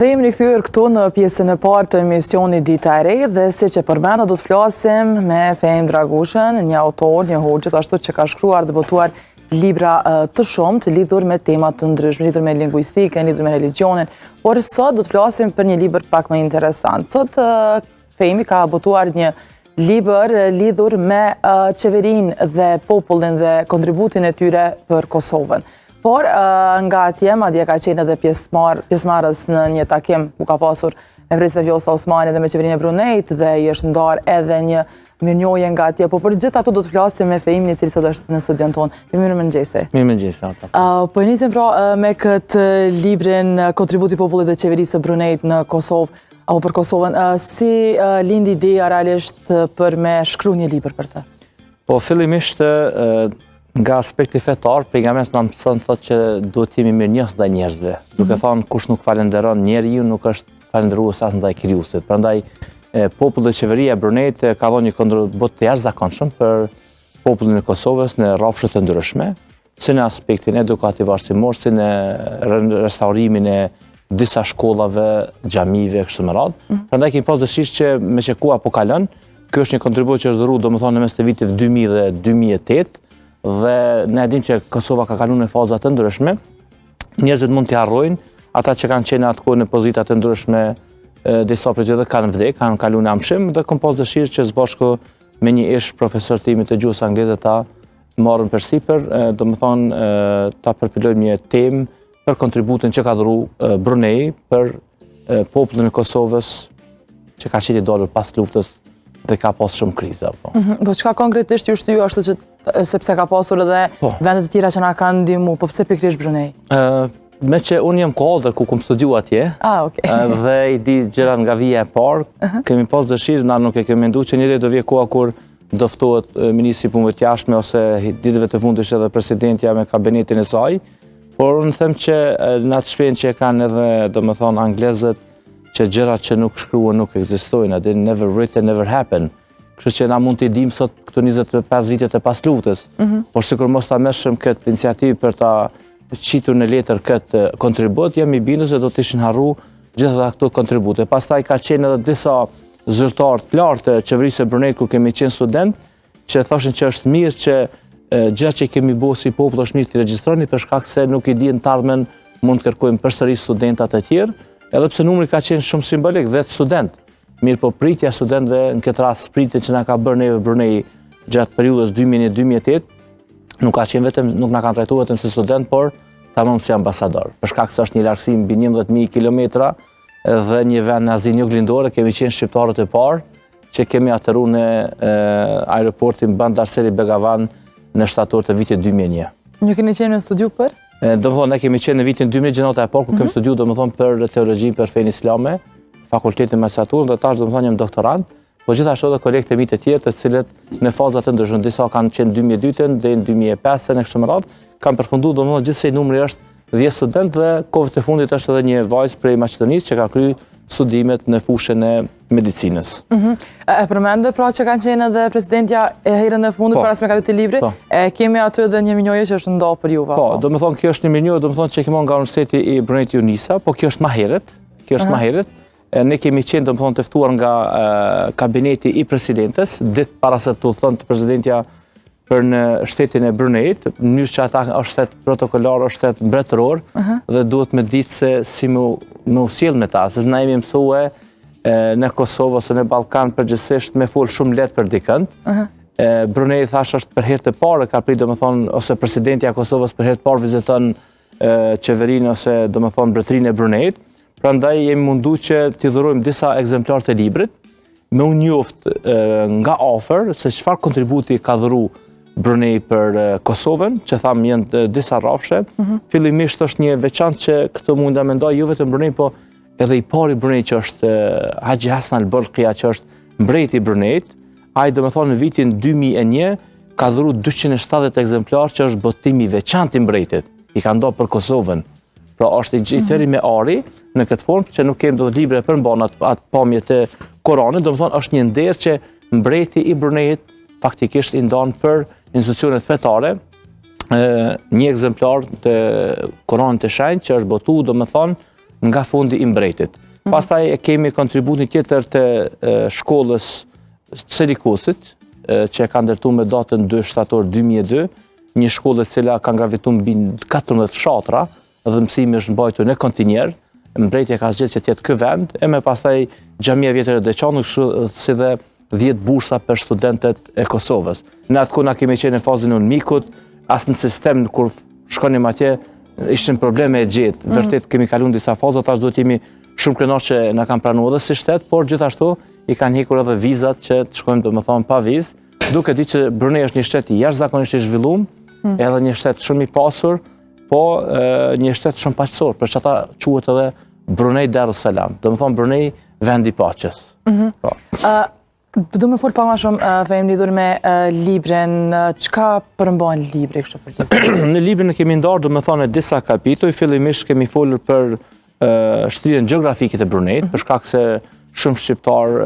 Dhe jemi rikthyer këtu në pjesën e parë të emisionit Dita e Re dhe siç e përmenda do të flasim me Fehim Dragushën, një autor, një hoxh gjithashtu që ka shkruar dhe botuar libra të shumtë lidhur me tema të ndryshme, lidhur me lingvistikën, lidhur me religionin, por sot do të flasim për një libër pak më interesant. Sot Fehimi ka botuar një libër lidhur me qeverinë dhe popullin dhe kontributin e tyre për Kosovën. Por nga atje, madje ka qenë edhe pjesëmarrës në një takim ku ka pasur me Vresën Vjosa Osmani dhe me qeverinë e Brunejt dhe i është ndarë edhe një mirënjohje nga atje. Po për gjithë ato do të flasim me Fehimin i cili sot është në studion tonë. Mirëmëngjesi. Mirëmëngjesi, Ata. Po nisim pra me këtë librin Kontributi i popullit dhe qeverisë së Brunejt në Kosovë apo për Kosovën. Si lindi ideja realisht për me shkruar një libër për të? Po fillimisht nga aspekti fetar, pejgamberi na mëson thotë që duhet të jemi mirënjohës ndaj njerëzve. Duke thënë kush nuk falenderon njeriu nuk është falendërues as ndaj krijuesit. Prandaj populli dhe qeveria e Brunejt ka dhënë një kontribut të jashtëzakonshëm për popullin e Kosovës në rrafshe të ndryshme, si në aspektin edukativ arsimor, si në restaurimin e disa shkollave, xhamive kështu me radhë. Prandaj kemi pas dëshirë që me që ku apo kalon, ky është një kontribut që është dhëruar domethënë në mes të vitit 2000 dhe 2008. Dhe ne dim që Kosova ka kaluar në faza të ndryshme. Njerëzit mund t'i harrojnë, ata që kanë qenë atkohë në pozita të ndryshme, disa prej tyre kanë vdekur, kanë kaluar në amshim dhe kam pas dëshirë që së bashku me një ish profesor të imi të gjuhës angleze ta marrën përsipër, domethënë ta përpilojmë një temë për kontributin që ka dhëruar Brunei për popullin e Kosovës që ka qenë i dalur pas luftës dhe ka pas shumë kriza. Po çka konkretisht ju shtyu ashtu që sepse ka pasur edhe vendet të tjera që na kanë ndihmu, po pse pikërisht Brunei? Me që unë jam kuadër ku kum studiu atje, dhe i di gjërat nga vija e parë, kemi pas dëshirë, na nuk e kemi menduar që një ditë do vijë koha kur do ftohet ministri i punëve të jashtme ose ditëve të fundit edhe presidentja me kabinetin e saj, por unë them që në atë shprehin që e kanë edhe domethënë anglezët që gjërat që nuk shkruan nuk ekzistojnë, atë never written, never happened. Kështu që na mund t'i dim sot këto 25 vitet e pas luftës, por sikur mos ta merrshëm këtë iniciativë për ta qitur në letër këtë kontribut, jam i bindur se do të ishin harruar gjitha këto kontribute. Pastaj ka qenë edhe disa zyrtar të lartë të qeverisë së Brunejt ku kemi qenë student, që thoshin që është mirë që gjë që kemi bërë si popull është mirë të regjistroni për shkak se nuk i dinë të ardhmen mund të kërkojmë përsëri studentat e tjerë, edhe pse numri ka qenë shumë simbolik 10 student. Mirë po pritja studentëve në këtë rast pritje që na ka bërë neve Brunei gjatë periudhës 2000-2008 nuk ka qenë vetëm, nuk na kanë trajtuar vetëm si student, por tamam si ambasador. Për shkak se është një largësi mbi 11.000 kilometra dhe një vend në Azinë Juglindore, kemi qenë shqiptarët e parë që kemi aterruar në aeroportin Bandar Seri Begavan në shtator të vitit 2001. Ju keni qenë në studiu për? Domethënë ne kemi qenë në vitin 2000 gjenata e parë ku kemi studiu domethënë për teologji për fenë islame, fakultetin magjistraturën dhe tash domethënë jam doktorant, po gjithashtu edhe kolegët e mi të tjerë të cilët në faza të ndryshme, disa kanë qenë 2002 deri në 2005 në kështu me radhë, kanë përfunduar domethënë gjithsej numri është 10 student dhe kohët e fundit është edhe një vajzë prej Maqedonisë që ka kryer studimet në fushën e medicinës. E përmendë pra që kanë qenë edhe presidentja e herën e fundit para se me kalu të libri, kemi aty edhe një mirënjohje që është ndohur për juve. Po, domethënë kjo është një mirënjohje, domethënë që kemi nga Universiteti i Brunejt Unisa, po kjo është më herët. Ne kemi qenë domethënë të ftuar nga kabineti i presidentes, ditë para se të udhëtonte presidentja për në shtetin e Brunejt, në mënyrë që ata është shtet protokollar, është shtet mbretëror dhe duhet me ditë se si me usjell me ta, se na jemi mësuar në Kosovë ose në Ballkan përgjithsisht me fol shumë lehtë për dikënd. Brunei thash është për herë të parë ka prit domethënë ose presidentja e Kosovës për herë të parë viziton qeverinë ose domethënë mbretërinë e Brunejt. Prandaj jemi mundu që t'i dhurojmë disa ekzemplar të librit, me u njoft nga afër se çfarë kontributi ka dhuruar Brunei për Kosovën, që thamë janë disa rrafshe. Fillimisht është një veçantë që këtë mund ta mendoj jo vetëm Brunei, po edhe i pari Brunei që është Haxhi Hasan al-Bolkiah, që është mbreti i Bruneit. Ai domethënë në vitin 2001 ka dhuruar 270 ekzemplar që është botimi i veçantë i mbretit. I ka ndodhur për Kosovën. Pra është i tëri me ari në këtë formë që nuk kemi do të libre për mban atë pamje të Koranit, domethënë është një nder që mbreti i Bruneit faktikisht i ndan për institucionet fetare një ekzemplar të Koranit të shenjtë që është botuar domethënë nga fondi i mbretit. Pastaj kemi kontributin tjetër të shkollës Cerikosit, që ka ndërtu me datën 2 shtator 2002, një shkollë e cila ka gravitu mbi 14 fshatra dhe mësimi është mbajtur në kontinjer. Mbretja ka zgjedhur që të jetë ky vend, e me pastaj Xhamia Vjetër e Deçanit, si dhe 10 bursa për studentët e Kosovës. Në atë kohë na kemi qenë në fazën e UNMIK-ut, as në sistem kur shkonim atje ishin probleme e gjetë. Vërtet kemi kaluar disa faza, tash duhet jemi shumë krenar që na kanë pranuar edhe si shtet, por gjithashtu i kanë hekur edhe vizat që të shkojmë domethënë pa vizë, duke ditë që Brunei është një shtet i jashtëzakonisht i zhvilluar, edhe një shtet shumë i pasur, po një shtet shumë paqësor, për çata quhet edhe Brunei Darussalam, domethënë Brunei vendi i paqes. Po. Do më fol pak më shumë Fehim lidhur me librin, çka përmban libri kështu përgjithësisht? Në librin e kemi ndarë domethënë disa kapituj, fillimisht kemi folur për shtrirjen gjeografike të Bruneit, për shkak se shumë shqiptar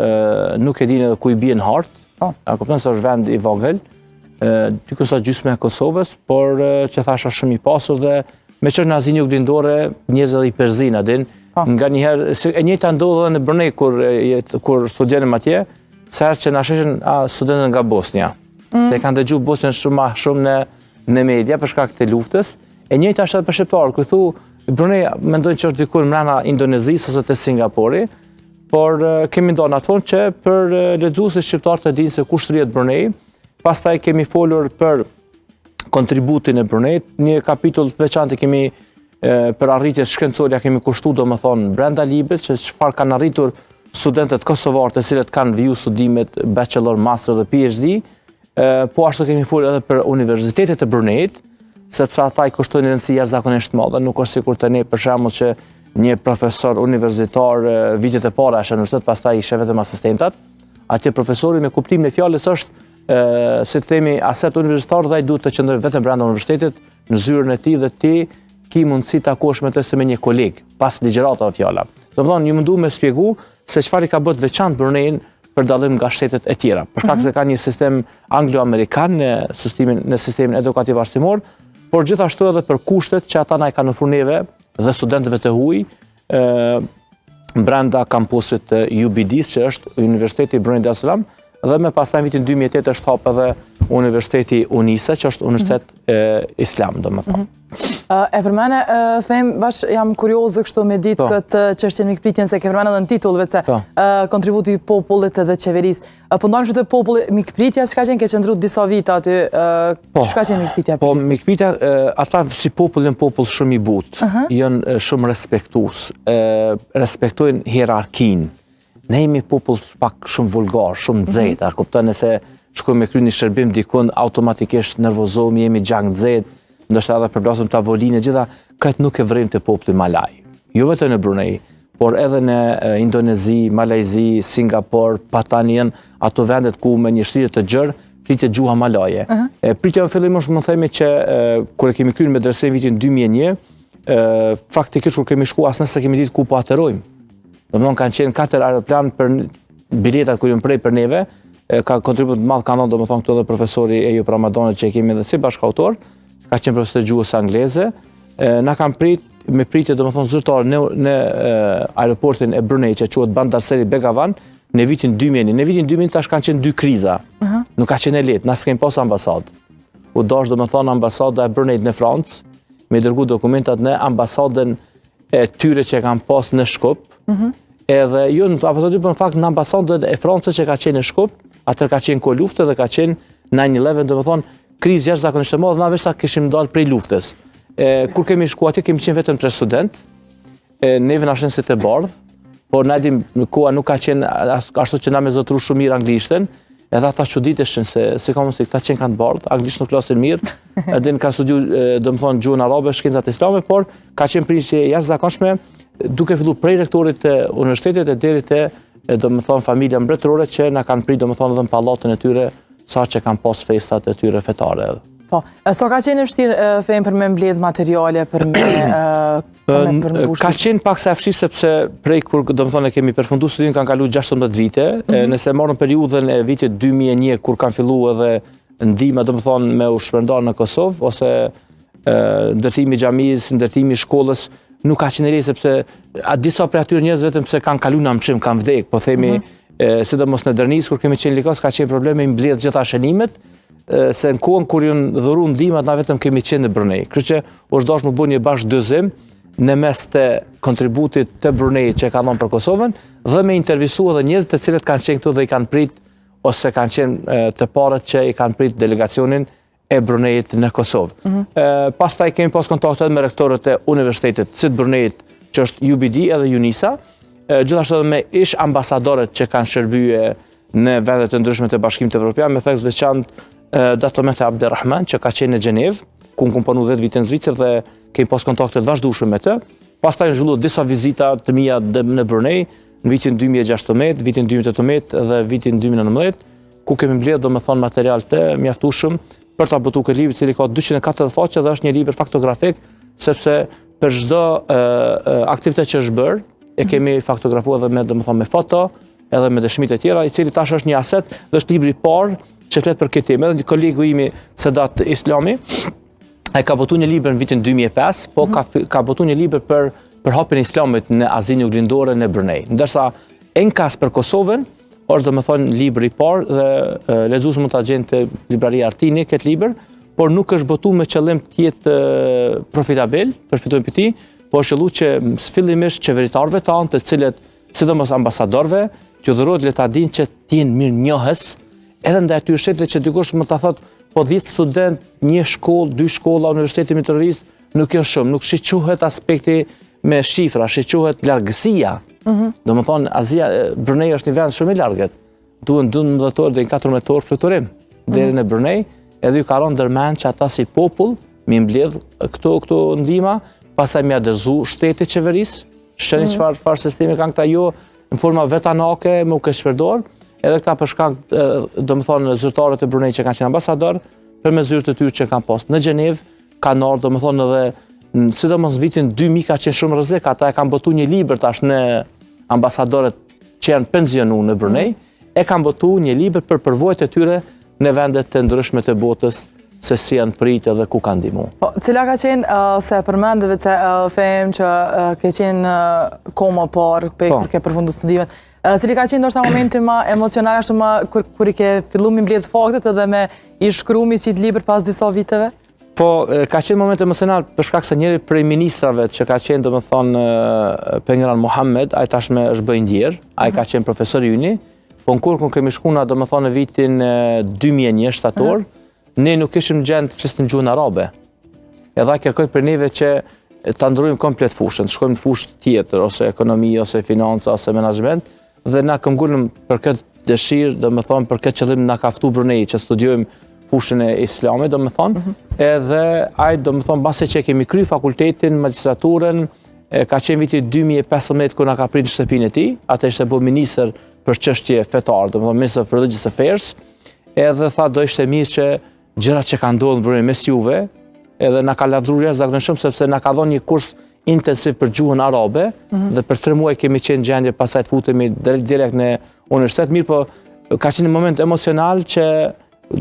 nuk e dinë edhe ku i bien hartë. A kupton se është vend i vogël, diku sa gjysma e Kosovës, por që thashë është shumë i pasur dhe me që në Azinë Juglindore njerëzit edhe i perzin adin. Nganjëherë e njëjta ndodh edhe në Brunei kur studionim atje, sa herë që na sheshin studentët nga Bosnia. Se kanë dëgjuar Bosnjën shumë në media për shkak të luftës. E njëjta është edhe për shqiptarët, ku thu Brunei mendojnë që është diku mbrana Indonezisë ose të Singapuri, por kemi ndonë atë fond që për lexuesit shqiptarë të dinë se ku shtrihet Brunei. Pastaj kemi folur për kontributin e Bruneit, një kapitull veçantë kemi për arritjet shkencore kemi kushtuar domethënë brenda librit që çfarë kanë arritur studentët kosovarë të cilët kanë viju studimet bachelor, master dhe PhD, po ashtu kemi folur edhe për universitetet e Bruneit, sepse ata i kushtojnë rëndësi jashtëzakonisht madhe, nuk është sikur të ne për shembull që një profesor universitar vitet e para është në universitet, pastaj ishte vetëm asistentat. Atje profesori me kuptimin e fjalës është si të themi aset universitar dhe ai duhet të qëndrojë vetëm brenda universitetit në zyrën e tij dhe ti ki mundësi të takosh me të se me një koleg pas ligjëratave fjala. Domethënë ju mundu me shpjegu se çfarë ka bërë veçantë Brunein për dallim nga shtetet e tjera. Për shkak se ka një sistem anglo-amerikan në sistemin edukativ arsimor, por gjithashtu edhe për kushtet që ata na i kanë ofruar neve dhe studentëve të huaj brenda kampusit të UBD-s, që është Universiteti Brunei Darussalam, dhe me pastaj në vitin 2008 është hap edhe Universiteti UNISA, që është Universitet Islam, domethënë. E përmene, Fehim, bash jam kurioz kështu me ditë këtë çështjen mikpritjen, se ke përmene edhe në titull, vetë se kontributi i popullit edhe qeverisë. Po ndonjë që të populli mikpritja, çka qenë ke qëndruar disa vite aty, çka qenë mikpritja? Po mikpritja, ata si popull shumë i butë, janë shumë respektues, respektojnë hierarkinë. Ne jemi popull pak shumë vulgar, shumë nxehtë, kupton, nëse shkojmë me kry një shërbim dikun, automatikisht nervozohemi, jemi gjak nxehtë, ndoshta edhe përplasëm tavolinë, gjitha këtë nuk e vrim të populli malaj. Jo vetëm në Brunei, por edhe në Indonezi, Malajzi, Singapur, Patanian, ato vendet ku me një shtrirje të gjerë flitet gjuha malaje. Pritja në fillim është më themi që kur e kemi kryer medresen vitin 2001, faktikisht kur kemi shkuar as nëse kemi ditë ku po aterojmë. Domthonë kanë qenë 4 aeroplan për biletat kur janë prej për neve, ka kontribut të madh kanë dhënë domethënë këtu edhe profesori Ejub Ramadani që e kemi edhe si bashkautor, ka qenë profesor gjuhës angleze, na kanë prit me pritje domethënë zyrtare në aeroportin e Brunei që quhet Bandar Seri Begawan në vitin 2000. Në vitin 2000 tash kanë qenë 2 kriza. Nuk ka qenë lehtë, na s'kem pas ambasadë. U dash domethënë ambasada e Bruneit në Francë, me dërgu dokumentat në ambasadën e tyre që kanë pas në Shkup. Edhe jo në ambasadë, për në fakt në ambasadën e Francës që ka qenë në Shkup, atër ka qenë ko luftë dhe ka qenë 9/11, domethënë krizë jashtëzakonisht e madhe, na veç sa kishim dalë prej luftës. Kur kemi shkuar atje, kemi qenë vetëm 3 studentë, neve na shënësit e bardhë, por na dim në koha nuk ka qenë ashtu që na me zotru shumë mirë anglishten, edhe ata çuditeshin se ka mos këta qenë kanë të bardhë, anglisht nuk flasin mirë, edhe kanë studiuar domethënë gjuhën arabe, shkencat islame, por ka qenë pritje jashtëzakonshme, duke filluar prej rektorit të universitetit e deri te domethënë familja mbretërore që na kanë prit domethënë edhe në pallatin e tyre, sa që kanë pas festat e tyre fetare edhe. Po, so ka qenë vështirë Fehim për me mbledh materiale për me ka qenë pak se afshi sepse prej kur domethënë kemi përfunduar studimin kanë kaluar 16 vite, nëse marrëm periudhën e vitit 2001 kur kanë filluar edhe ndihma domethënë me u shpërndar në Kosovë ose ndërtimi i xhamisë, ndërtimi i shkollës, nuk ka qenë leje sepse disa prej atyre njerëz vetëm pse kanë kaluar në mshim, kanë vdek, po themi sidomos në Dernis kur kemi qenë Likos ka qenë probleme i mbledh gjitha shënimet, se në kohën kur janë dhuru ndihmat na vetëm kemi qenë në Brunei. Kështu që është dashur të bëni një bashkëdëzim në mes të kontributit të Bruneit që ka dhënë për Kosovën dhe me intervistu edhe njerëz të cilët kanë qenë këtu dhe i kanë prit ose kanë qenë të parët që i kanë prit delegacionin e Bruneit në Kosovë. Pastaj kemi pas kontakte me rektorët e universitetit si të Bruneit, që është UBD edhe UNISA, gjithashtu edhe me ish ambasadorët që kanë shërbyer në vendet e ndryshme të Bashkimit Evropian, me theks veçantë Datomet Abderrahman që ka qenë në Gjenev, ku më komponu 10 vite në Zvicër dhe kemi pas kontakte të vazhdueshme me të. Pastaj zhvilluar disa vizita të mia në Brunei në vitin 2016, vitin 2018 dhe vitin 2019, ku kemi mbledhur domethënë material të mjaftueshëm për ta botuar këtë libër i cili ka 240 faqe dhe është një libër faktografik, sepse për çdo aktivitet që është bërë e kemi faktografuar edhe me domethënë me foto, edhe me dëshmitë e tjera, i cili tash është një aset dhe është libri i parë që flet për këtë temë. Edhe një kolegu imi Sedat Islami, ai ka botuar një libër në vitin 2005, po ka botuar një libër për hapjen e Islamit në Azinë Juglindore në Brunei. Ndërsa Enkas për Kosovën është domethënë libri i parë dhe lexues mund ta gjejnë te libraria Artini këtë libër, por nuk është botuar me qëllim të jetë profitabel, përfitojmë për ti, po është qëlluar që fillimisht qeveritarëve tanë, të cilët sidomos ambasadorëve, që dhurohet le ta dinë që të jenë mirënjohës edhe ndaj atyre shteteve që dikush mund ta thotë, po 10 student, një shkollë, 2 shkolla, Universiteti Mitrovic nuk janë shumë, nuk shiqohet aspekti me shifra, shiqohet largësia. Domethënë Azia, Brunei është një vend shumë i largët. Duhen 12 orë deri në 14 orë fluturim deri në Brunei, edhe ju ka rënë ndërmend që ata si popull mi mbledh këto ndihma, pastaj mi adërzu shteti qeverisë, shëni çfarë sistemi kanë këta jo në forma vetanake me u shpërdor, edhe këta për shkak domethënë zyrtarët e Brunei që kanë qenë ambasador, përmes zyrët e tyre që kanë pas në Gjenev, kanë ardhur domethënë edhe sidomos vitin 2000 ka qenë shumë rrezik, ata e kanë botuar një libër tash në ambasadorët që janë pensionuar në Brunei, e kanë botuar një libër për përvojat e tyre në vendet të ndryshme të botës, se si janë pritë dhe ku kanë ndihmuar. Po, cila ka qenë se përmendëve se them që ke qenë koma parë kur ke përfunduar studimet. Cili ka qenë ndoshta momenti më emocional ashtu më kur i ke filluar mi mbledh faktet edhe me i shkruar mi çit libër pas disa viteve? Po, ka qenë moment emocional për shkak se njëri prej ministrave që ka qenë domethënë Pengiran Mohamed, ai tashmë është bërë ndjer, ai ka qenë profesor i uni, po kur kemi shkuar domethënë në vitin 2001 shtator, ne nuk kishim gjend të flisnim gjuhën arabe. Edhe ai kërkoi për neve që ta ndrojmë komplet fushën, të shkojmë në fushë tjetër, ose ekonomi, ose financa, ose menaxhment, dhe na këmbgulëm për këtë dëshirë, domethënë për këtë qëllim na ka ftuar Brunei që studiojmë fushën e Islamit, domethënë, edhe ai domethënë mbasi që kemi kryer fakultetin, magjistraturën, ka qenë viti 2015 kur na ka pritur në shtëpinë e tij, atë ishte bërë ministër për çështje fetare, domethënë Minister of Religious Affairs, edhe tha do ishte mirë që gjërat që kanë ndodhur në Brunei mes juve, edhe na ka lavdruar jashtëzakonisht sepse na ka dhënë një kurs intensiv për gjuhën arabe dhe për 3 muaj kemi qenë në gjendje pastaj të futemi direkt në universitet. Mirë, po ka qenë një moment emocional që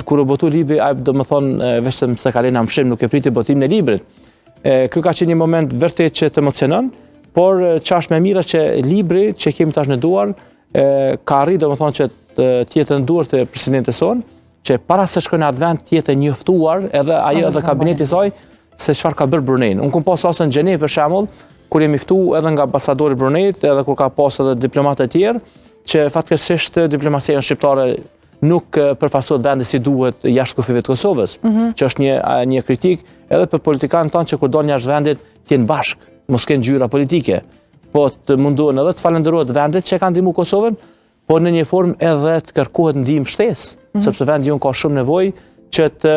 kur u botu libri, ai domethënë vetëm se ka lënë amshim, nuk e priti botimin e librit. Ky ka qenë një moment vërtet që të emocionon, por çash më mirë që libri që kemi tash në duar ka arritur domethënë që të jetë në duar të presidentit son, që para se shkojnë në atë vend të jetë njoftuar edhe ajo edhe kabineti i saj se çfarë ka bërë Brunei. Unë kam pas rastin në Gjenev për shembull, kur jemi ftuar edhe nga ambasadori i Bruneit, edhe kur ka pas edhe diplomatë të tjerë, që fatkeqësisht diplomacia shqiptare nuk përfasohet vendi si duhet jashtë kufive të Kosovës, që është një kritik edhe për politikanët tanë që kur dolin jashtë vendit të jenë bashkë, mos kenë ngjyra politike, po të munduhen edhe të falenderohet vendet që kanë ndihmuar Kosovën, po në një formë edhe të kërkohet ndihmë shtesë, sepse vendi jon ka shumë nevojë që të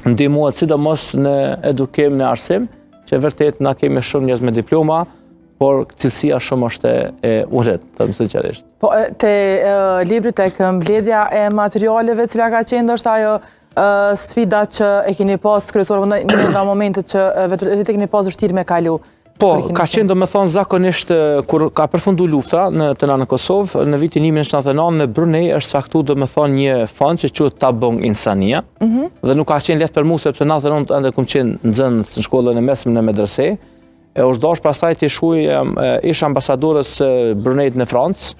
ndihmohet sidomos në edukim, në arsim, që vërtet na kemi shumë njerëz me diploma, por cilësia shumë është e ulët, të them sinqerisht. Po te libri tek mbledhja e materialeve, cila ka qenë ndoshta ajo sfida që e keni pas kryesor në nga momentet që vetë e keni pas vështirë me kalu? Po, ka qenë domethënë zakonisht kur ka përfunduar lufta në Kosovë, në vitin 1979 në Brunei është caktuar domethënë një fond që quhet Tabung Insania, dhe nuk ka qenë lehtë për mua sepse në 99 ende kam qenë nxënës në shkollën e mesme në medrese, E është dosh pastaj të shuj ish ambasadorës Brunejt në Francë,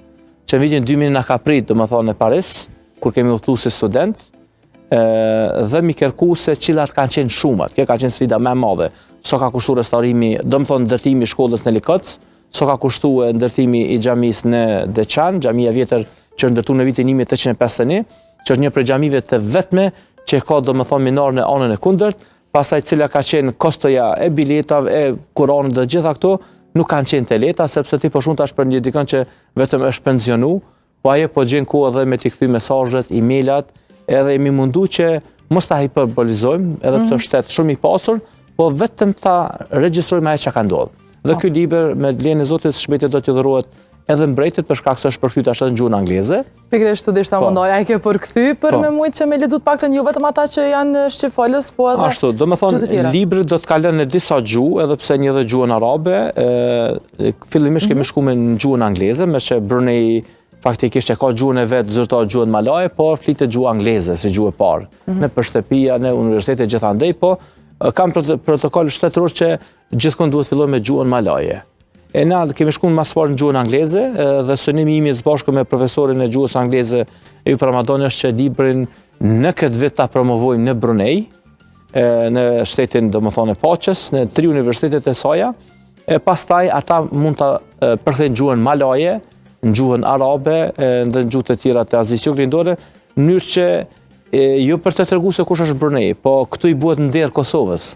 që në vitin 2000 na ka prit, domethënë në Paris, kur kemi udhëtuar si student, dhe mi kërku se cilat kanë qenë shumat. Kjo ka qenë sfida më e madhe. So ka kushtuar restaurimi, domethënë ndërtimi i shkollës në Likëc, so ka kushtuar ndërtimi i xhamisë në Deçan, xhamia e vjetër që është ndërtuar në vitin 1851, që është një prej xhamive të vetme që ka domethënë minar në anën e kundërt, pastaj cila ka qenë kostoja e biletave, e Kuranit dhe gjitha këto nuk kanë qenë të lehta, sepse ti po shumë tash për një dikën që vetëm është pensionu, po ajo po gjen kohë edhe me t'i kthy mesazhet, emailat, edhe jemi mundu që mos ta hiperbolizojmë, edhe pse është shtet shumë i pasur, po vetëm ta regjistrojmë ajo që ka ndodhur. Dhe ky libër me lejen e Zotit shpejt do t'i dhurohet edhe mbretit për shkak se është përkthyer tash në gjuhën angleze. Pikërisht të dishta mundoj, ai ke përkthy për me mujt që me lexuar paktën jo vetëm ata që janë shqipfolës, po edhe ashtu, domethënë libri do të kalon në disa gjuhë, edhe pse një dhe gjuhën arabe, fillimisht kemi shkuar në gjuhën angleze, me që Brunei faktikisht e ka gjuhën e vet, zyrtar gjuhën malaje, po flitet gjuhë angleze si gjuhë e parë. Në shtëpia, në universitete gjithandej, po kam protokoll shtetëror që gjithkund duhet filloj me gjuhën malaje. E na kemi shkuar më parë në gjuhën angleze dhe synimi im së bashku me profesorin e gjuhës angleze Ejup Ramadani është që librin në këtë vit ta promovojmë në Brunei, në shtetin domethënë e Paqes, në 3 universitetet e saj. E pastaj ata mund ta përkthejnë gjuhën malaje, në gjuhën arabe dhe në gjuhë të tjera të Azisë Juglindore, në mënyrë që jo për të treguar se kush është Brunei, po këtu i bëhet nder Kosovës.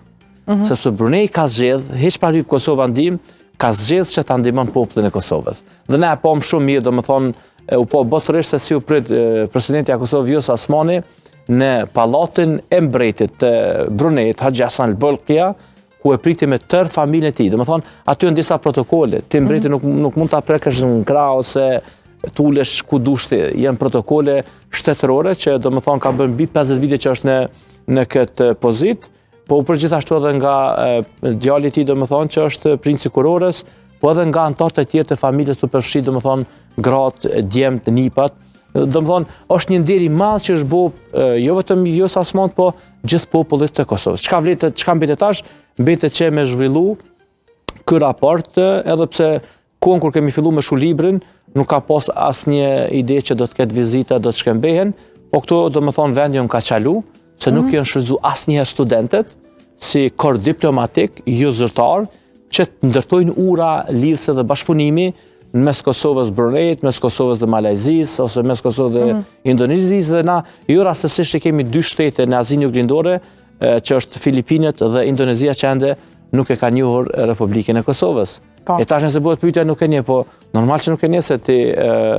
Sepse Brunei ka zgjedh, hiç pa hyrë Kosova ndim, ka zgjedh që ta ndihmon popullin e Kosovës. Dhe ne e pam shumë mirë, domethënë u po botërisht se si u prit presidenti i Kosovës Vjosa Osmani në pallatin e mbretit të Bruneit, Haxhi Hasan al-Bolkiah, ku e priti me tërë familjen e tij. Domethënë aty janë disa protokolle, ti mbreti nuk mund ta prekësh në krah ose tulesh ku dush ti. Janë protokolle shtetërore që domethënë ka bërë mbi 50 vite që është në këtë pozitë. Po përgjithashtu edhe nga djali i tij domethënë që është princi kurorës, po edhe nga anëtarët e tjerë të familjes të përfshirë domethënë gratë, djemt, nipat. Domethënë është një nder i madh që është bërë jo vetëm Vjosa Osmani, po gjithë popullit të Kosovës. Çka mbetet tash? Mbetet që me zhvillu ky raport, edhe pse kohën kur kemi filluar me shu librin, nuk ka pas asnjë ide që do të ketë vizita, do të shkëmbehen, po këtu domethënë vendi ka çalu, se nuk janë shfrytzuar asnjëherë studentët si kor diplomatik, jo zyrtar, që të ndërtojnë ura lidhëse dhe bashkëpunimi në mes Kosovës Bruneit, mes Kosovës dhe Malajzisë, ose mes Kosovës dhe Indonezisë, dhe na jo rastësisht kemi 2 shtete në Azinë Juglindore, që është Filipinët dhe Indonezia, që ende nuk e ka njohur Republikën e Kosovës. E tash nëse bëhet pyetja nuk e njeh, po normal që nuk e njeh, se ti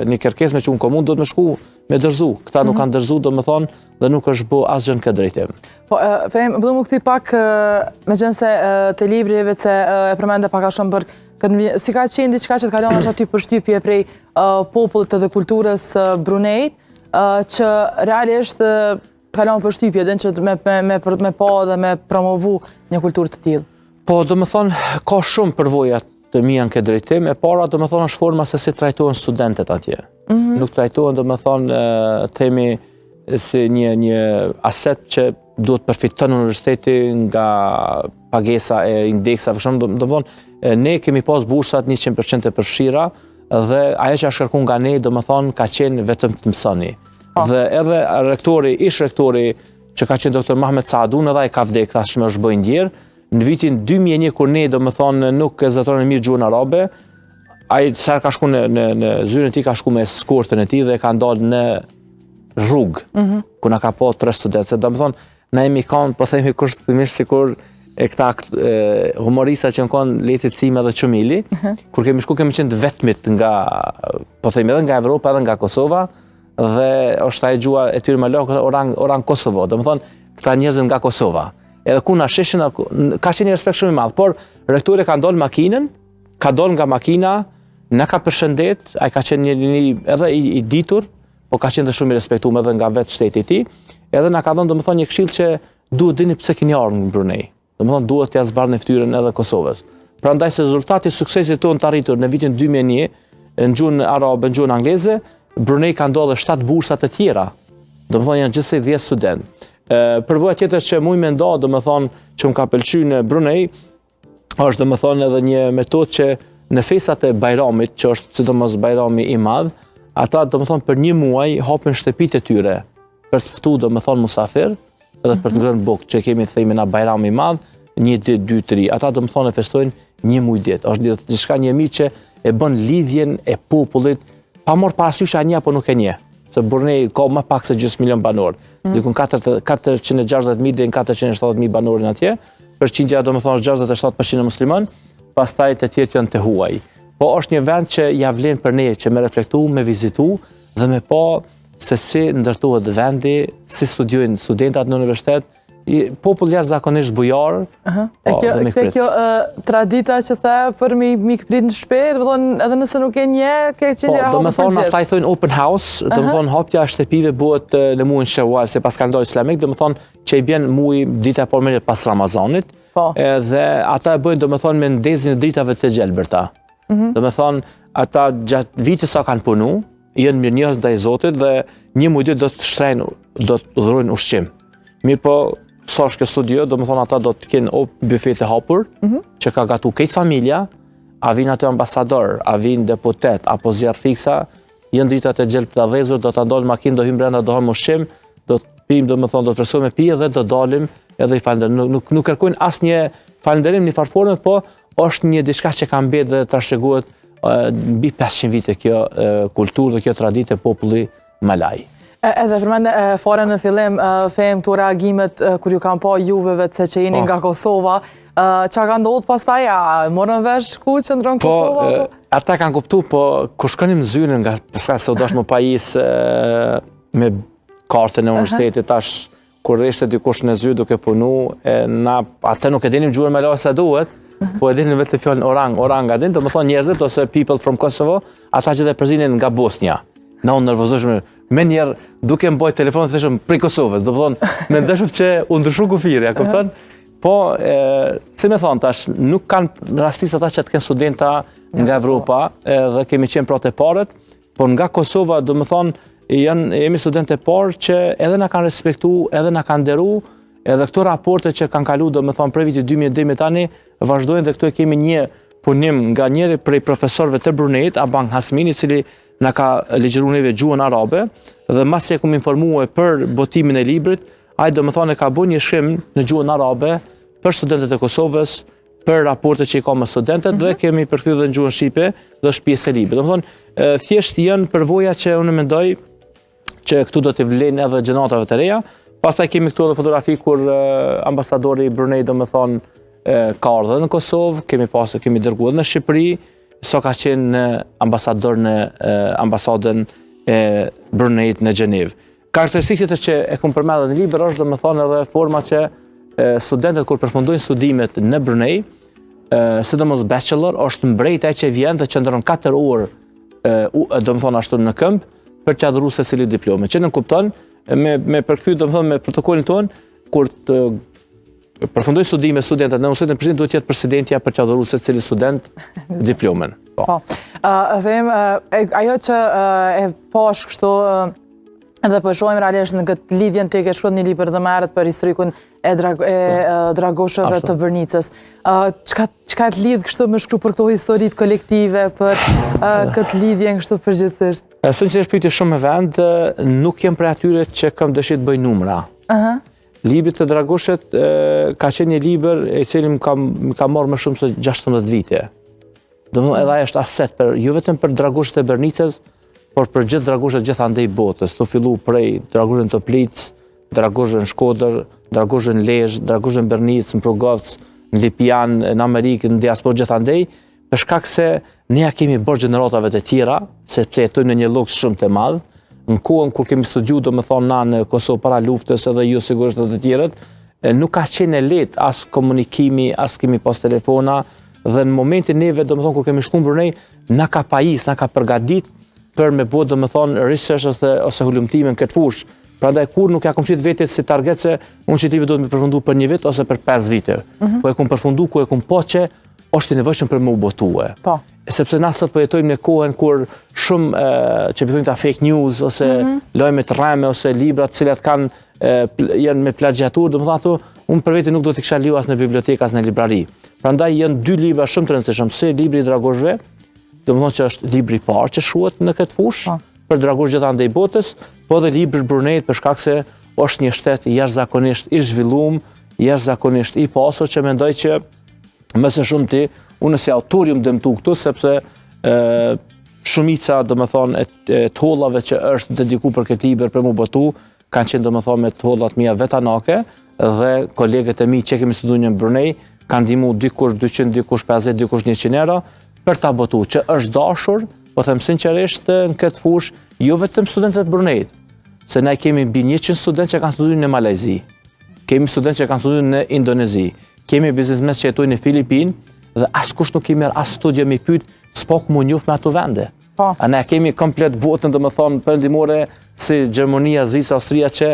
një kërkesë me çun komun do të më shku me dërzu. Këta nuk kanë dërzu, domethënë, dhe nuk është bë asgjë në këtë drejtim. Po, Fehim, do më kthej pak megjithëse te libri vetë se e përmende pak a shumë për si ka qenë diçka që të kalon është aty përshtypje prej popullit dhe kulturës Bruneit, që realisht kalon përshtypje dhe që me pa dhe me promovu një kulturë të tillë. Po, domethënë, ka shumë përvoja të mia në këtë drejtim. E para, domethënë, është forma se si trajtohen studentët atje. Nuk trajtohen, domethënë, themi si një aset që duhet përfiton universiteti nga pagesa e indeksave. Për shembull, domethënë, ne kemi pas bursat 100% të përfshira dhe ajo që është kërkuar nga ne, domethënë, ka qenë vetëm të mësoni. Dhe edhe ish rektori që ka qenë doktor Mahmet Saadun, edhe ai ka vdekur tash më është bërë ndjer. Në vitin 2001 kur ne domethënë nuk e zotron mirë gjuhën arabe, ai sa ka shkuar në zyrën e tij, ka shkuar me skortën e tij dhe ka ndalë në rrugë, ku na ka pa 3 studentë. Domethënë na jemi kanë, po themi kushtimisht sikur këta humorista që kanë Leti Cima dhe Çumili, kur kemi shkuar kemi qenë të vetmit nga, po themi edhe nga Evropa edhe nga Kosova, dhe është ai gjuha e tyre malak orang Kosovo. Domethënë këta njerëz nga Kosova. Edhe ku na sheshin, ka qenë një respekt shumë i madh, por rektori ka ndalë makinën, ka dalë nga makina, na ka përshëndet, ai ka qenë një edhe i ditur, po ka qenë dhe shumë i respektuar edhe nga vetë shteti i tij, edhe na ka dhënë domethënë një këshill që duhet dini pse keni ardhur në Brunei. Domethënë duhet t'ia zbardhni fytyrën edhe Kosovës. Prandaj se rezultati i suksesit tonë të arritur në vitin 2001 në gjuhën arabe, në gjuhën angleze, Brunei ka ndodhur 7 bursa të tjera. Domethënë janë gjithsej 10 studentë. Përvoja tjetër që muj me nda, domethënë që më ka pëlqyer në Brunei, është domethënë edhe një metodë që në festat e Bajramit, që është sidomos Bajrami i Madh, ata domethënë për një muaj hapin shtëpitë e tyre për të ftuar domethënë musafir, edhe për të ngrënë bukë, që kemi themi na Bajrami i Madh, 1, 2, 3. Ata domethënë e festojnë një muaj ditë. Është diçka një mirë që e bën lidhjen e popullit, pa marrë parasysh a një apo nuk e një. Se Brunei ka më pak se gjysmë milion banor. Dikun 460.000 deri në 470.000 banorin atje. Përqindja domethënë është 67% musliman, pastaj të tjerë janë të huaj. Po është një vend që ja vlen për ne që me reflektu, me vizitu dhe me pa se si ndërtohet vendi, si studiojnë studentat në universitet, popull jashtëzakonisht bujar. Kjo tradita që the për mi këprit në shpejt, do të thonë edhe nëse nuk e nje, ke qenë do të thonë ata i thonë open house, do të thonë hapja e shtëpive bëhet në muajin Shawwal, se pas kalendari islamik, do të thonë që i bën muaji dita e parë pas Ramazanit. Dhe ata e bëjnë do të thonë me ndezjen e dritave të gjelbërta. Do të thonë ata gjatë vitit sa kanë punu, janë mirënjohës ndaj Zotit dhe një muaj do të shtrejnë, do të dhurojnë ushqim. Mirë po, sa është kjo studio, do të thonë ata do të kenë o bufet e hapur, që ka gatu këtë familja, a vinë atë ambasador, a vinë deputet, apo zjarë fiksa, janë dritat e gjelbërta dhezur, do të ndalë makinë, do hym brenda, do hëm ushqim, do të pim, do të thonë, do të fresojmë me pije dhe do dalim edhe i falenderim. Nuk kërkojnë asë një falenderim një farforme, po është një diçka që ka mbet dhe trashëgohet mbi 500 vite kjo kulturë dhe kjo traditë e populli malaj. Edhe përmende fare në fillim, them këto reagimet kur ju kanë pa juveve se që jeni nga Kosova, qa ka ndodhë pastaj, a morën vesh ku që ndronë Kosova? Ata kanë kuptu, po kur shkonim zyrën nga përska se u dash më pajis me kartën e universitetit, tash kur ishte dikush në zyrë duke punu, na atë nuk e dinim gjuhën me lojë se duhet, po e dinim vetë fjallën orang din, do më thonë njerëzit, ose people from Kosovo, ata që dhe përzinin nga Bosnia. Na unë nervozoshme, me njerë duke mbojt telefonët të theshëm prej Kosovës, do më thonë, me ndeshëm që u ndryshu kufiri, a kupton? Po, si me thonë tash, nuk kanë rastis ata që të kenë studenta nga Evropa, dhe kemi qenë prate paret, po nga Kosova, do më thonë, jemi studente parë që edhe na kanë respektu, edhe na kanë nderu, edhe këto raporte që kanë kalu, do më thonë, prej vitit 2000 tani, vazhdojnë dhe këtu e kemi një punim nga njëri prej profesorëve të Bruneit, Abang Hasmini, cili na ka ligjëru neve gjuhën arabe, dhe mas që e kum informue për botimin e librit, ajë do më thonë e ka bu një shkrim në gjuhën arabe për studentet e Kosovës, për raporte që i ka me studentet, dhe kemi përkthyer dhe në gjuhën shqipe, dhe është pjesë e librit. Do më thonë, thjesht janë përvoja që unë mendoj që këtu do të vlen edhe gjenatave të reja. Pastaj kemi këtu edhe fotografi kur ambasadori i Brunei, do më thonë, ka ardhur në Kosovë, kemi dërguar në Shqipëri, sa ka qenë ambasador në ambasadën e Bruneit në Gjenevë. Karakteristikët që e kum përmendur në libër është, do më thonë, edhe forma që studentët kur përfundojnë studimet në Brunei, sidomos bachelor, është mbrejtja që vjen dhe qëndron 4 orë, do më thonë ashtu në këmbë, për t'ia dhuru secili diplome. Që në kupton, me përkthy, do më thonë, me protokollin tonë, kur të përfundojnë studime studentët në universitetin e Prishtinës, duhet jetë presidentja për t'ia dhuru secili student diplomen. Po. Them, ajo që e pash kështu, edhe po shohim realisht në këtë lidhjen te ke shkruar një libër dhe merret për historikun e Dragoshëve të Brnicës. Çka të lidh kështu me shkruar për këto historitë kolektive, për këtë lidhjen kështu përgjithsisht? Sinqerisht pyetje shumë e vend, nuk jem prej atyre që kam dëshirë të bëj numra. Libri të Dragoshit ka qenë një libër e cili më ka marrë më shumë se 16 vite. Domethënë edhe ai është aset jo vetëm për Dragoshit e Brnicës, por për gjithë Dragoshet gjithandej botës. Të fillu prej Dragoshit në Toplic, Dragoshit në Shkodër, Dragoshit në Lezhë, Dragoshit në Brnicë, në Progovc, në Lipian, në Amerikë, në diasporë gjithandej, për shkak se ne ja kemi bërë gjeneratave të tjera, sepse jetojmë në një luks shumë të madh. Në kohën kur kemi studiu, do më thonë na në Kosovë para luftës edhe ju sigurisht të tjerët, nuk ka qenë lehtë as komunikimi, as kemi pas telefona, dhe në momentin neve, do më thonë, kur kemi shku në Brunei, na ka pajis, na ka përgadit për me bo, do më thonë, research ose hulumtime në këtë fushë. Prandaj kur nuk ja kom qitë vetet si target se unë që tipi do të me përfundu për 1 vit ose për 5 vite. Po e kom përfundu ku e kom po që është i nevojshëm për më u botue. Sepse na sot po jetojmë në kohën kur shumë që pëthojnë ta fake news ose lojme të rreme ose libra të cilat janë me plagjatur, do më thatu, unë për veti nuk do t'i kisha liu as në biblioteka as në librari. Prandaj janë dy libra shumë të rëndësishëm, si libri i Dragoshëve, domethënë që është libri i parë që shuhet në këtë fushë për Dragosh gjithandej botës, po edhe libri Brunejt për shkak se është një shtet jashtëzakonisht i zhvilluar, jashtëzakonisht i pasur, që mendoj që më së shumti unë si autor jam dëmtu këtu sepse shumica domethënë e thollave që është dedikuar për këtë libër për mu botu kanë qenë domethënë me thollat mia vetanake dhe kolegët e mi që kemi studuar në Brunej kanë ndihmuar dikush 200, dikush 50, dikush 100 euro për ta botu që është dashur, po them sinqerisht në këtë fushë jo vetëm studentët e Brunejt, se ne kemi mbi 100 studentë që kanë studuar në Malezi, kemi studentë që kanë studuar në Indonezi, kemi biznesmen që jetojnë në Filipinë dhe askush nuk i merr as studio me pyet s'po mu njoft me ato vende. A ne kemi komplet botën domethënë perëndimore si Gjermania, Zvicra, Austria që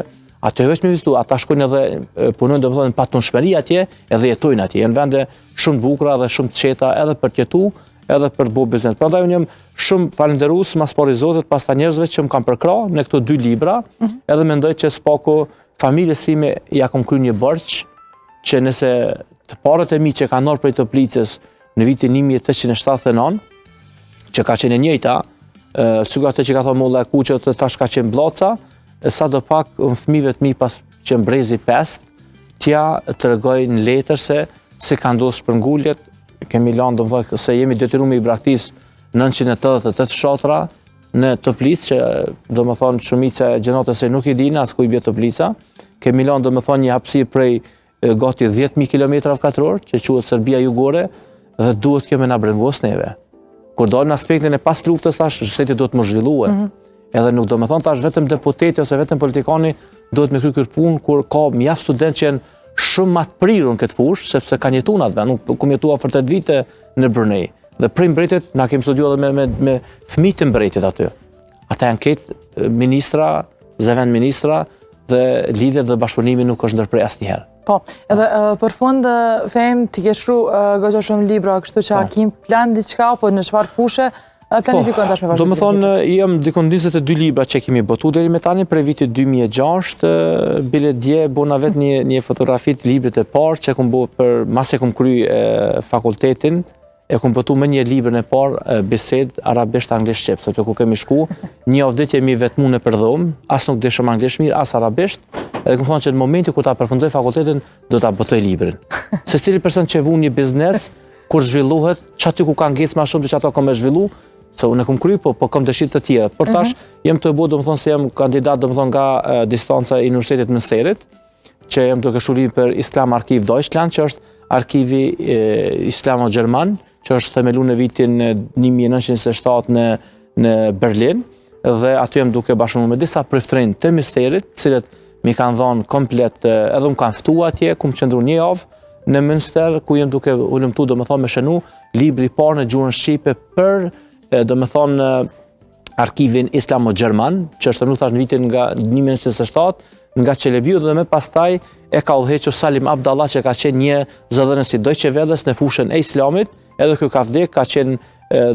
atë vetëm vizitu, ata shkojnë edhe punojnë domethënë pa tunshmëri atje, edhe jetojnë atje. Janë vende shumë të bukura dhe shumë të qeta edhe për të jetuar, edhe për të bërë biznes. Prandaj unë jam shumë falënderues mas pari Zotit pas ta njerëzve që më kanë përkrah në këto dy libra, edhe mendoj që s'pako familjes sime ja kam kryer një borxh që nëse të parët e mi që kanë ardhur prej Toplicës në vitin 1879, që ka qenë e njëjta, sikur atë që ka thonë molla e Kuqët, tash ka qenë Bllaca, sa do pak fëmijëve të mi pas që mbrezi pest, t'ja tregojnë letër se si ka ndodhur shpërnguljet, kemi lënë domethënë se jemi detyruar me i braktis 988 fshatra në Toplicë, që domethënë shumica e gjenotës se nuk i dinë as ku i bie Toplica. Kemi lënë domethënë një hapësirë prej gati 10.000 km2, që quhet Serbia Jugore, dhe duhet kjo me na brengos neve. Kur dalim në aspektin e pas luftës tash, shteti duhet të më zhvilluar. Edhe nuk do me thonë tash vetëm deputeti ose vetëm politikani duhet me kryer punë kur ka mjaft studentë që janë shumë më të prirur në këtë fushë, sepse kanë jetuar në atë vend. Nuk kam jetuar për 8 vite në Brunei. Dhe prej mbretit na kemi studiuar edhe me fëmijët e mbretit aty. Ata janë këtë ministra, zëvend ministra dhe lidhja dhe bashkëpunimi nuk është ndërprer asnjëherë. Po, edhe për fund them ti ke shkruar goxha shumë libra, kështu që a kim plan diçka apo në çfarë fushë planifikon tash me vazhdim? Do të thonë jam dikon 22 libra që kemi botu deri me tani prej vitit 2006, bile dje bona vet një fotografi të librit e parë që kam bërë për mas e kam kry fakultetin, e kam botu me një libër e parë bisedë arabisht anglisht shqip, sepse ku kemi shku, një javë ditë jemi vetëm në përdhom, as nuk deshëm anglisht mirë, as arabisht, edhe kam thonë që në momentin kur ta përfundoj fakultetin do ta botoj librin. Secili person që vun një biznes kur zhvillohet, çati ku ka ngecë më shumë se çato kam zhvillu, se unë kam kry, po kam dëshirë të tjera. Por tash jam të bëu domethënë se jam kandidat domethënë nga distanca e Universitetit Mëserit, që jam duke shullim për Islam Arkiv Deutschland, që është arkivi islamo-gjerman, që është themeluar në vitin 1927 në Berlin, dhe aty jam duke bashkëpunuar me disa priftërinj të Mëserit, të cilët mi kanë dhënë komplet, edhe më kanë ftuar atje, ku më qëndru një javë në Münster, ku jam duke ulëmtu domethënë me shënu libri i parë në gjuhën shqipe për domethënë arkivin islamo-gjerman, që është thënë thash në vitin nga 1927 nga Çelebiu, dhe më pastaj e ka udhëhequr Salim Abdallah, që ka qenë një zëdhënës i Deutsche Welles në fushën e islamit, edhe ky ka vdek, ka qenë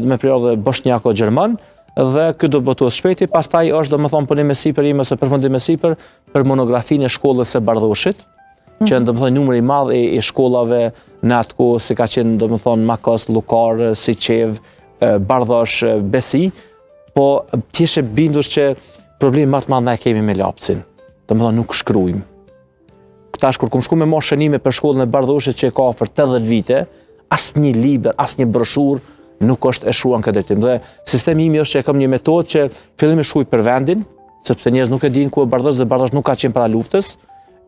me periudhë bosnjako-gjerman, dhe ky do botues shpejti. Pastaj është domethënë punim me sipër ose përfundim me sipër për monografinë e shkollës së Bardhoshit, që në domethënë numri i madh i shkollave në atë kohë, si ka qenë domethënë Makos, Lukar, Siçev, Bardhosh, Besi, po t'jeshe bindur që problemi më të madh ne kemi me lapsin. Domethënë nuk shkruajmë. Tash kur kum shku me marrë shënime për shkollën e Bardhoshit që ka afër 80 vite, asnjë libër, asnjë broshurë nuk është e shkruar në këtë drejtim. Dhe sistemi im është që kam një metodë që fillimisht shkruaj për vendin, sepse njerëz nuk e dinë ku është Bardhosh dhe Bardhosh nuk ka qenë para luftës.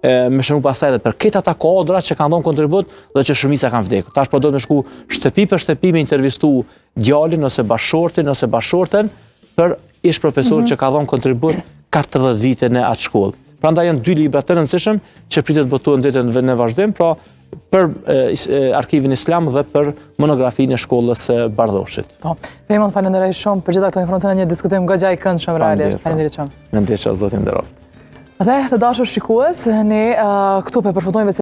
Me shënu pastaj edhe për këtë ata kodra që kanë dhënë kontribut dhe që shumica kanë vdekur. Tash po do të më shku shtëpi për shtëpi me intervistu djalin ose bashortin ose bashorten për ish profesor që ka dhënë kontribut 40 vite në atë shkollë. Prandaj janë dy libra të rëndësishëm që pritet botuar ditën në vazhdim, pra për arkivin islam dhe për monografinë e shkollës së Bardhoshit. Po, Fejmon, falenderoj shumë për gjitha këto informacione, një diskutim goxha i këndshëm realisht. Faleminderit shumë. Mendoj që Zoti nderoft. Dhe të dashur shikues, ne këtu po përfundojmë